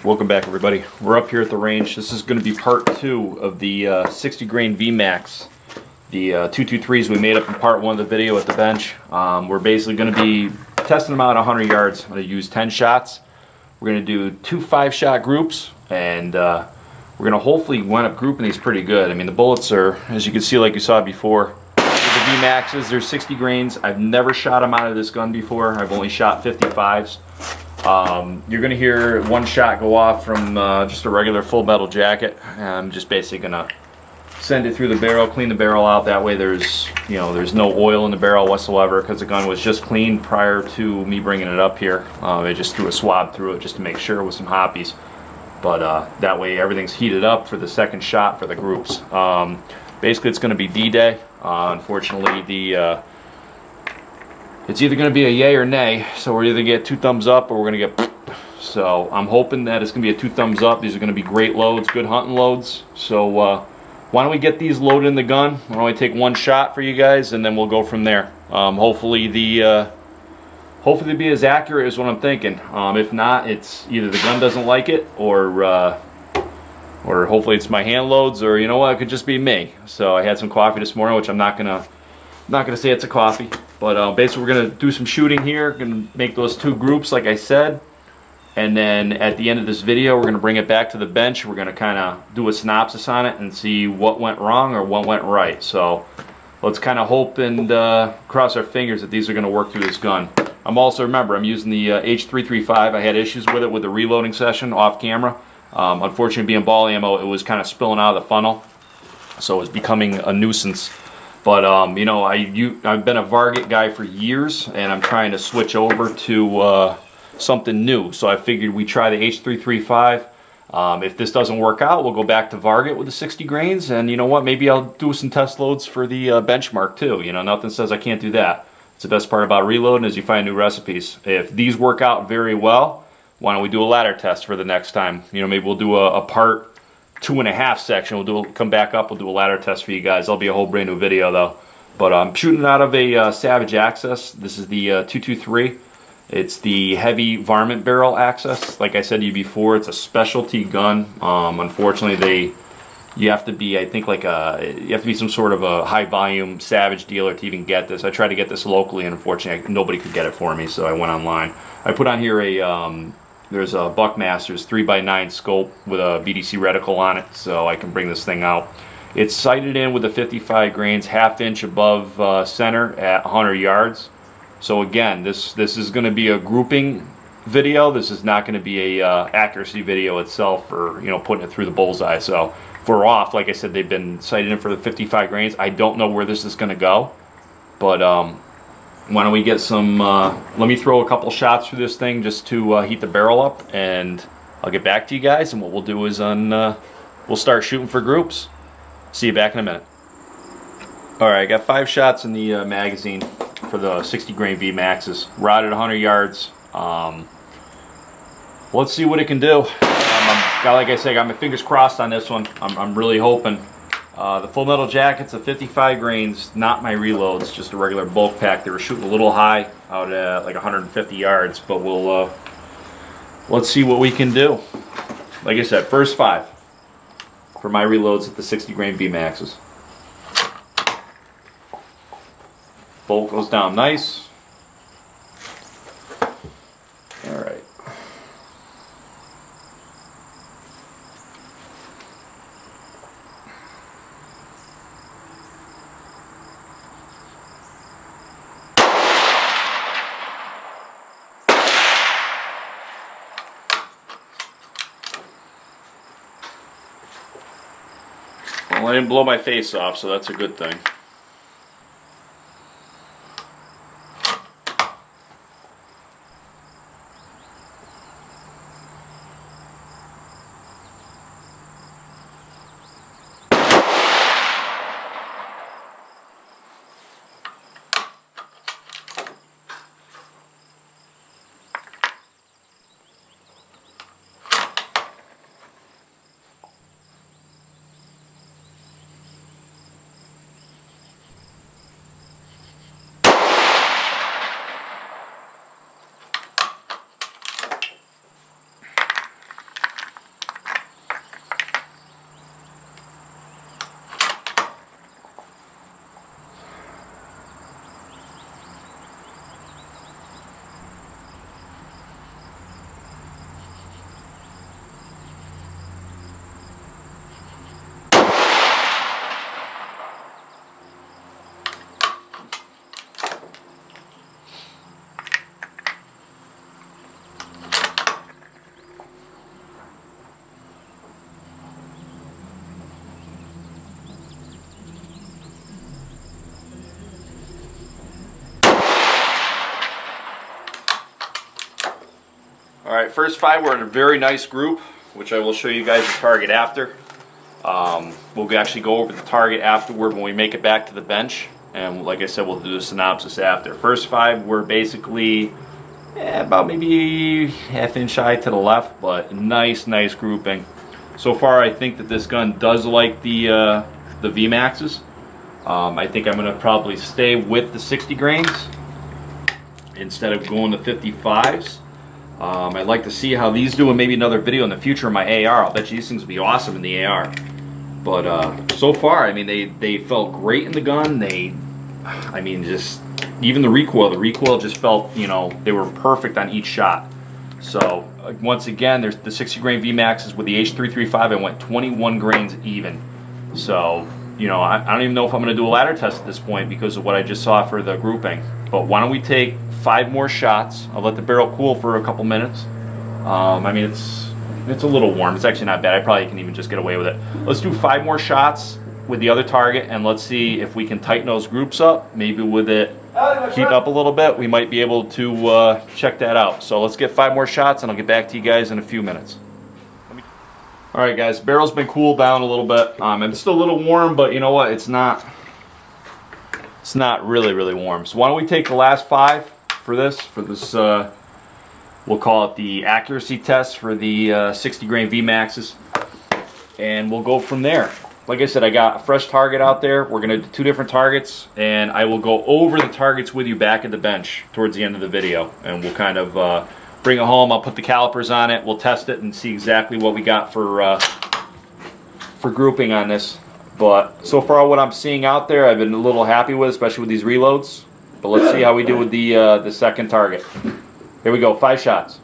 Welcome back, everybody. We're up here at the range. This is going to be part 2 of the 60 grain Vmax, the 223s we made up in part 1 of the video at the bench. We're basically going to be testing them out at 100 yards. I'm going to use 10 shots. We're going to do 2 5-shot groups, and we're going to hopefully wind up grouping these pretty good. I mean, the bullets are, as you can see, like you saw before, the Vmaxes, they're 60 grains. I've never shot them out of this gun before. I've only shot 55s. You're going to hear one shot go off from just a regular full metal jacket. I'm just basically going to send it through the barrel, clean the barrel out. That way there's no oil in the barrel whatsoever, because the gun was just cleaned prior to me bringing it up here. I just threw a swab through it just to make sure with some hoppies. But that way everything's heated up for the second shot for the groups. Basically it's going to be D-Day. Unfortunately, it's either going to be a yay or nay, so we're either get 2 thumbs up or we're going to get so I'm hoping that it's going to be a 2 thumbs up. These are going to be great loads, good hunting loads. So why don't we get these loaded in the gun? Why don't we take one shot for you guys, and then we'll go from there. Hopefully they'll be as accurate as what I'm thinking. If not, it's either the gun doesn't like it, or hopefully it's my hand loads, or you know what, it could just be me. So I had some coffee this morning, which I'm not gonna say it's a coffee. But basically we're going to do some shooting here, going to make those 2 groups like I said, and then at the end of this video we're going to bring it back to the bench. We're going to kind of do a synopsis on it and see what went wrong or what went right. So let's kind of hope and cross our fingers that these are going to work through this gun. I'm also, remember, I'm using the H335. I had issues with it with the reloading session off camera. Unfortunately, being ball ammo, it was kind of spilling out of the funnel, so it was becoming a nuisance. But you know, I've been a Varget guy for years, and I'm trying to switch over to something new. So I figured we try the H335. If this doesn't work out, we'll go back to Varget with the 60 grains, and you know what? Maybe I'll do some test loads for the benchmark too. You know, nothing says I can't do that. It's the best part about reloading is you find new recipes. If these work out very well, why don't we do a ladder test for the next time? You know, maybe we'll do a part 2.5 section. Come back up, we'll do a ladder test for you guys. That'll be a whole brand new video though. But I'm shooting out of a Savage Access. This is the 223. It's the heavy varmint barrel Access. Like I said to you before, it's a specialty gun. Unfortunately, you have to be, I think, you have to be some sort of a high volume Savage dealer to even get this. I tried to get this locally, and unfortunately nobody could get it for me, so I went online. I put on here there's a Buckmaster's 3x9 scope with a BDC reticle on it, so I can bring this thing out. It's sighted in with a 55 grains, 1/2 inch above center at 100 yards. So again, this is going to be a grouping video. This is not going to be a accuracy video itself, or putting it through the bullseye. So if we're off, like I said, they've been sighted in for the 55 grains. I don't know where this is going to go, but why don't we get some, let me throw a couple shots through this thing just to heat the barrel up, and I'll get back to you guys, and what we'll do is we'll start shooting for groups. See you back in a minute. Alright, I got 5 shots in the magazine for the 60 grain Vmaxes. We're out at 100 yards. Let's see what it can do. Like I said, I got my fingers crossed on this one. I'm really hoping. The full metal jacket's a 55 grains, not my reloads, just a regular bulk pack. They were shooting a little high out at like 150 yards, but let's see what we can do. Like I said, first 5 for my reloads at the 60 grain Vmaxes. Bolt goes down nice. All right. Well, I didn't blow my face off, so that's a good thing. Alright, first 5 were in a very nice group, which I will show you guys the target after. We'll actually go over the target afterward when we make it back to the bench. And like I said, we'll do a synopsis after. First 5 were basically about maybe ½ inch high to the left, but nice grouping. So far, I think that this gun does like the Vmaxes. I think I'm going to probably stay with the 60 grains instead of going to 55s. I'd like to see how these do in maybe another video in the future in my AR. I'll bet you these things will be awesome in the AR. But so far, I mean, they felt great in the gun. I mean, just even the recoil just felt, you know, they were perfect on each shot. So once again, there's the 60 grain Vmaxes with the H335. I went 21 grains even. So, you know, I don't even know if I'm going to do a ladder test at this point because of what I just saw for the grouping. But why don't we take 5 more shots? I'll let the barrel cool for a couple minutes. I mean, it's a little warm. It's actually not bad. I probably can even just get away with it. Let's do 5 more shots with the other target, and let's see if we can tighten those groups up. Maybe with it heating up a little bit, we might be able to check that out. So let's get 5 more shots, and I'll get back to you guys in a few minutes. Alright guys, barrel's been cooled down a little bit. It's still a little warm, but you know what? It's not really warm. So why don't we take the last 5 for this, we'll call it the accuracy test for the 60 grain Vmaxes, and we'll go from there. Like I said, I got a fresh target out there. We're going to do 2 different targets, and I will go over the targets with you back at the bench towards the end of the video, and we'll kind of bring it home. I'll put the calipers on it. We'll test it and see exactly what we got for grouping on this. But so far what I'm seeing out there, I've been a little happy with, especially with these reloads. But let's see how we do with the second target. Here we go, 5 shots.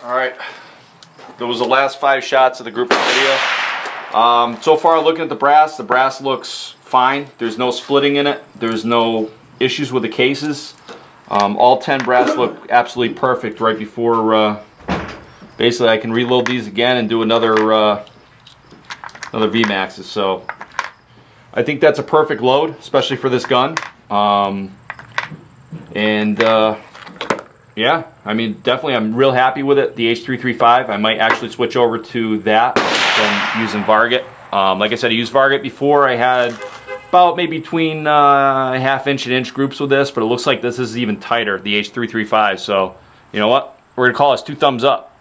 Alright, that was the last 5 shots of the grouping video. So far looking at the brass looks fine. There's no splitting in it. There's no issues with the cases. All 10 brass look absolutely perfect right before, basically I can reload these again and do another Vmaxes. So I think that's a perfect load, especially for this gun. Yeah, I mean, definitely I'm real happy with it. The H335, I might actually switch over to that than using Varget. Like I said, I used Varget before. I had about maybe between ½ inch and inch groups with this, but it looks like this is even tighter, the H335. So, you know what? We're going to call this 2 thumbs up.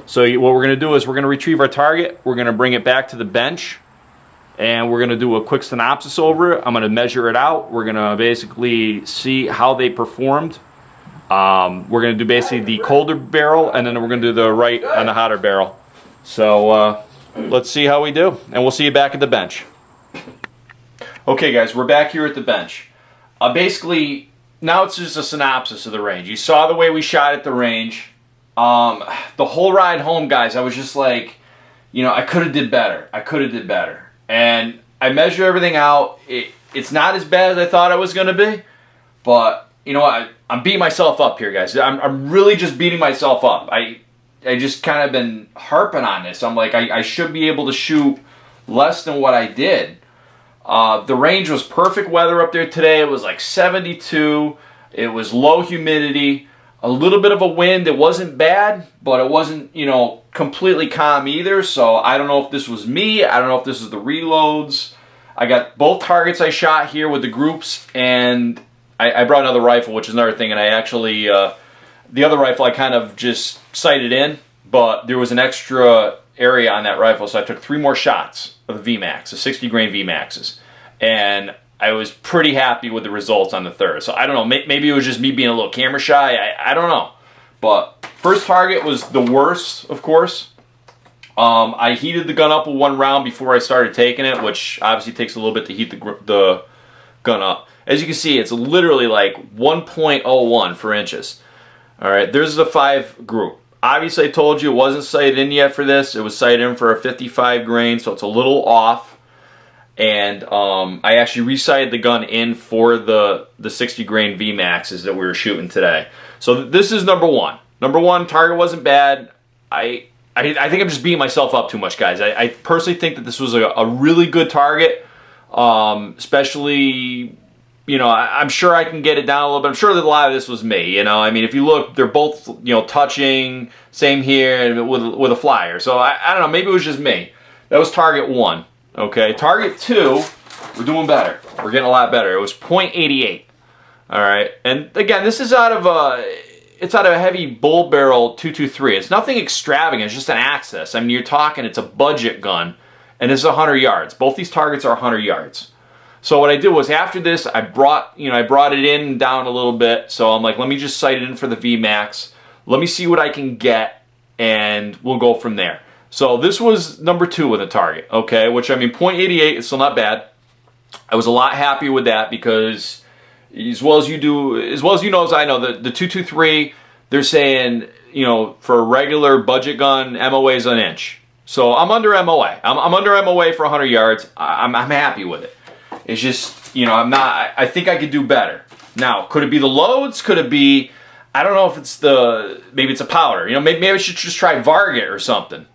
So what we're going to do is we're going to retrieve our target. We're going to bring it back to the bench, and we're going to do a quick synopsis over it. I'm going to measure it out. We're going to basically see how they performed. We're going to do basically the colder barrel, and then we're going to do the right on the hotter barrel. So let's see how we do, and we'll see you back at the bench. Okay guys, we're back here at the bench. Basically, now it's just a synopsis of the range. You saw the way we shot at the range. The whole ride home, guys, I was just like, you know, I could have did better. I could have did better. And I measured everything out. It's not as bad as I thought it was going to be, but you know what? I'm beating myself up here, guys. I'm really just beating myself up. I just kind of been harping on this. I'm like, I should be able to shoot less than what I did. The range was perfect weather up there today. It was like 72. It was low humidity. a little bit of a wind. It wasn't bad, but it wasn't, you know, completely calm either. So I don't know if this was me. I don't know if this is the reloads. I got both targets I shot here with the groups, and I brought another rifle, which is another thing. And I actually, the other rifle I kind of just sighted in, but there was an extra area on that rifle, so I took 3 more shots of the Vmax, the 60 grain Vmaxes, and I was pretty happy with the results on the third. So I don't know, maybe it was just me being a little camera shy, I don't know. But first target was the worst, of course. I heated the gun up with 1 round before I started taking it, which obviously takes a little bit to heat the gun up. As you can see, it's literally like 1.01 for inches. All right, there's the 5 group. Obviously, I told you it wasn't sighted in yet for this. It was sighted in for a 55 grain, so it's a little off. And I actually resighted the gun in for the 60 grain Vmaxes that we were shooting today. So this is number 1. Number 1, target wasn't bad. I think I'm just beating myself up too much, guys. I personally think that this was a really good target, especially... You know, I'm sure I can get it down a little bit. I'm sure that a lot of this was me, you know. I mean, if you look, they're both, you know, touching, same here, with a flyer. So, I don't know, maybe it was just me. That was target 1, okay? Target 2, we're doing better. We're getting a lot better. It was .88, all right? And, again, this is out of a heavy bull barrel 223. It's nothing extravagant. It's just an Access. I mean, you're talking, it's a budget gun, and it's 100 yards. Both these targets are 100 yards. So what I did was after this, I brought it in down a little bit. So I'm like, let me just sight it in for the Vmax. Let me see what I can get, and we'll go from there. So this was number 2 with a target, okay? Which, I mean, .88 is still not bad. I was a lot happier with that because as well as you know as I know, the 223, they're saying, you know, for a regular budget gun, MOA is an inch. So I'm under MOA. I'm under MOA for 100 yards. I'm happy with it. It's just, you know, I think I could do better. Now, could it be the loads? Could it be, I don't know if it's maybe it's a powder. You know, maybe I should just try Varget or something.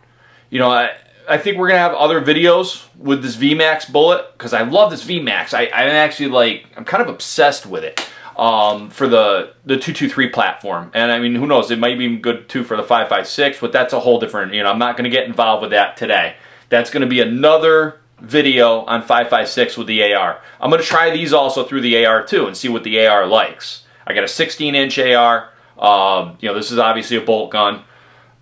You know, I think we're going to have other videos with this Vmax bullet, because I love this Vmax. I'm actually like, I'm kind of obsessed with it for the 223 platform. And I mean, who knows, it might be good too for the 5.56, but that's a whole different, you know, I'm not going to get involved with that today. That's going to be another video on 5.56 with the AR. I'm going to try these also through the AR too and see what the AR likes. I got a 16-inch AR. You know, this is obviously a bolt gun,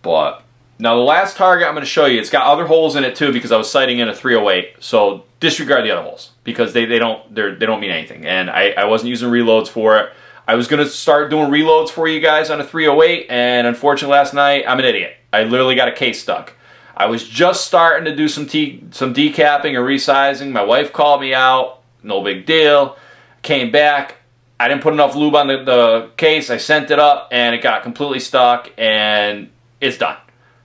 but now the last target I'm going to show you, it's got other holes in it too because I was sighting in a 308. So disregard the other holes because they don't mean anything, and I wasn't using reloads for it. I was going to start doing reloads for you guys on a 308, and unfortunately last night I'm an idiot. I literally got a case stuck. I was just starting to do some decapping and resizing. My wife called me out. No big deal. Came back. I didn't put enough lube on the case. I sent it up, and it got completely stuck, and it's done.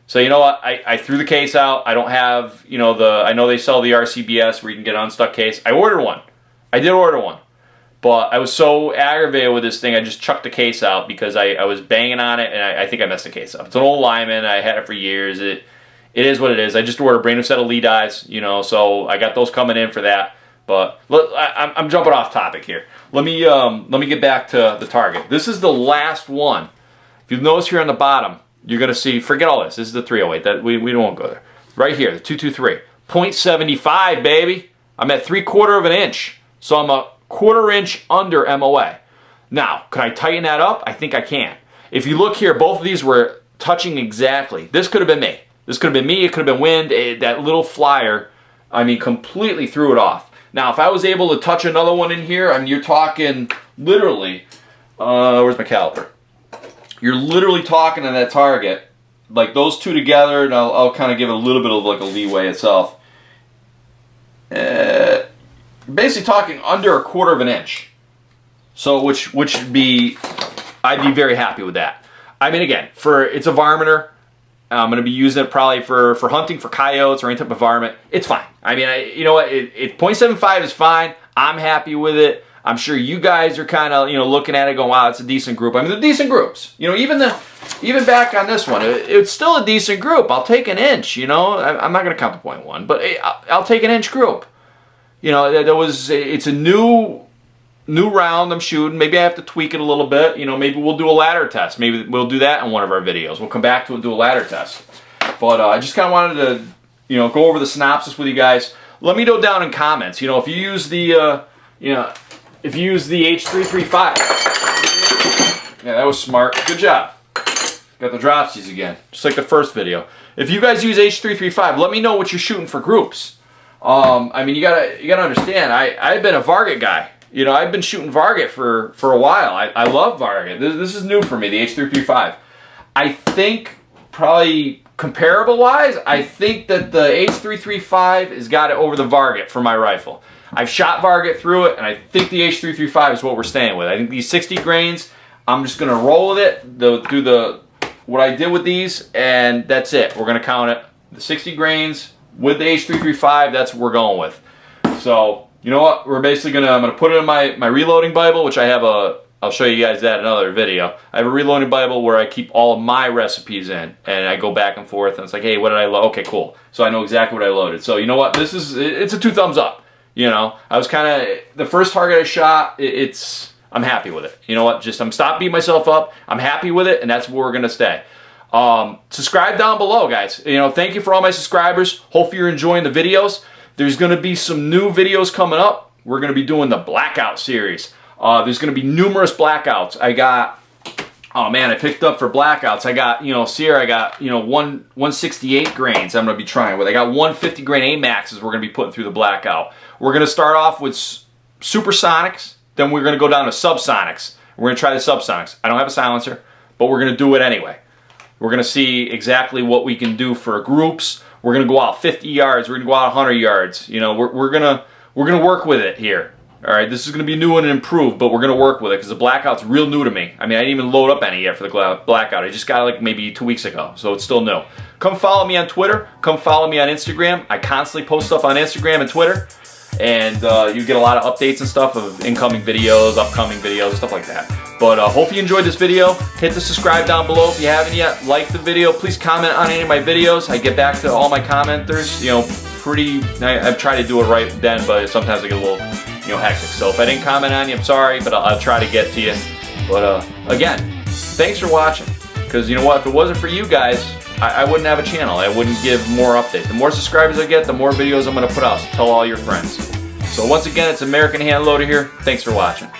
So you know what? I threw the case out. I don't have, you know, I know they sell the RCBS where you can get an unstuck case. I ordered one. I did order one. But I was so aggravated with this thing, I just chucked the case out because I was banging on it, and I think I messed the case up. It's an old Lyman. I had it for years. It is what it is. I just ordered a brand new set of lead eyes, you know, so I got those coming in for that. But look, I'm jumping off topic here. Let me get back to the target. This is the last one. If you notice here on the bottom, you're gonna see. Forget all this. This is the 308. That we don't go there. Right here, the 223. .75, baby. I'm at 3/4 of an inch, so I'm a 1/4 inch under MOA. Now, could I tighten that up? I think I can. If you look here, both of these were touching exactly. This could have been me. This could have been me, it could have been wind. That little flyer, I mean, completely threw it off. Now, if I was able to touch another one in here, I mean, you're talking literally, where's my caliper? You're literally talking on that target, like those two together, and I'll kind of give it a little bit of like a leeway itself. Basically talking under 1/4 of an inch. So, which would be, I'd be very happy with that. I mean, again, it's a varminter. I'm going to be using it probably for hunting, for coyotes, or any type of varmint. It's fine. I mean, you know what? .75 is fine. I'm happy with it. I'm sure you guys are kind of, you know, looking at it going, wow, it's a decent group. I mean, they're decent groups. You know, even back on this one, it's still a decent group. I'll take an inch, you know. I'm not going to count the .1, but I'll take an inch group. You know, it's a new new round I'm shooting. Maybe I have to tweak it a little bit. You know, maybe we'll do a ladder test. Maybe we'll do that in one of our videos. We'll come back to it and do a ladder test. But I just kind of wanted to, you know, go over the synopsis with you guys. Let me know down in comments. You know, if you use the, if you use the H335. Yeah, that was smart. Good job. Got the dropsies again, just like the first video. If you guys use H335, let me know what you're shooting for groups. I mean, you gotta understand. I've been a Varget guy. You know, I've been shooting Varget for a while. I love Varget. This is new for me, the H335. I think probably comparable wise, I think that the H335 has got it over the Varget for my rifle. I've shot Varget through it, and I think the H335 is what we're staying with. I think these 60 grains, I'm just gonna roll with it, do what I did with these, and that's it. We're gonna count it. The 60 grains with the H335, that's what we're going with. So, you know what? We're basically I'm gonna put it in my reloading Bible, which I have I'll show you guys that in another video. I have a reloading Bible where I keep all of my recipes in, and I go back and forth, and it's like, hey, what did I load? Okay, cool. So I know exactly what I loaded. So you know what? It's a 2 thumbs up. You know, I was kind of, the first target I shot, I'm happy with it. You know what? I'm stopped beating myself up. I'm happy with it, and that's where we're gonna stay. Subscribe down below, guys. You know, thank you for all my subscribers. Hopefully you're enjoying the videos. There's gonna be some new videos coming up. We're gonna be doing the Blackout series. There's gonna be numerous blackouts. I got, oh man, I picked up for blackouts. I got, you know, Sierra, I got, you know, 168 grains I'm gonna be trying with. I got 150 grain Amaxes we're gonna be putting through the blackout. We're gonna start off with supersonics, then we're gonna go down to subsonics. We're gonna try the subsonics. I don't have a silencer, but we're gonna do it anyway. We're gonna see exactly what we can do for groups. We're gonna go out 50 yards. We're gonna go out 100 yards. You know, we're gonna work with it here. All right, this is gonna be new and improved, but we're gonna work with it because the blackout's real new to me. I mean, I didn't even load up any yet for the blackout. I just got it like maybe 2 weeks ago, so it's still new. Come follow me on Twitter. Come follow me on Instagram. I constantly post stuff on Instagram and Twitter, and you get a lot of updates and stuff of incoming videos, upcoming videos, stuff like that. But hope you enjoyed this video. Hit the subscribe down below if you haven't yet. Like the video. Please comment on any of my videos. I get back to all my commenters. You know, I've tried to do it right then, but sometimes I get a little, you know, hectic. So if I didn't comment on you, I'm sorry, but I'll try to get to you. But again, thanks for watching. Because you know what? If it wasn't for you guys, I wouldn't have a channel. I wouldn't give more updates. The more subscribers I get, the more videos I'm going to put out. So tell all your friends. So once again, it's American Handloader here. Thanks for watching.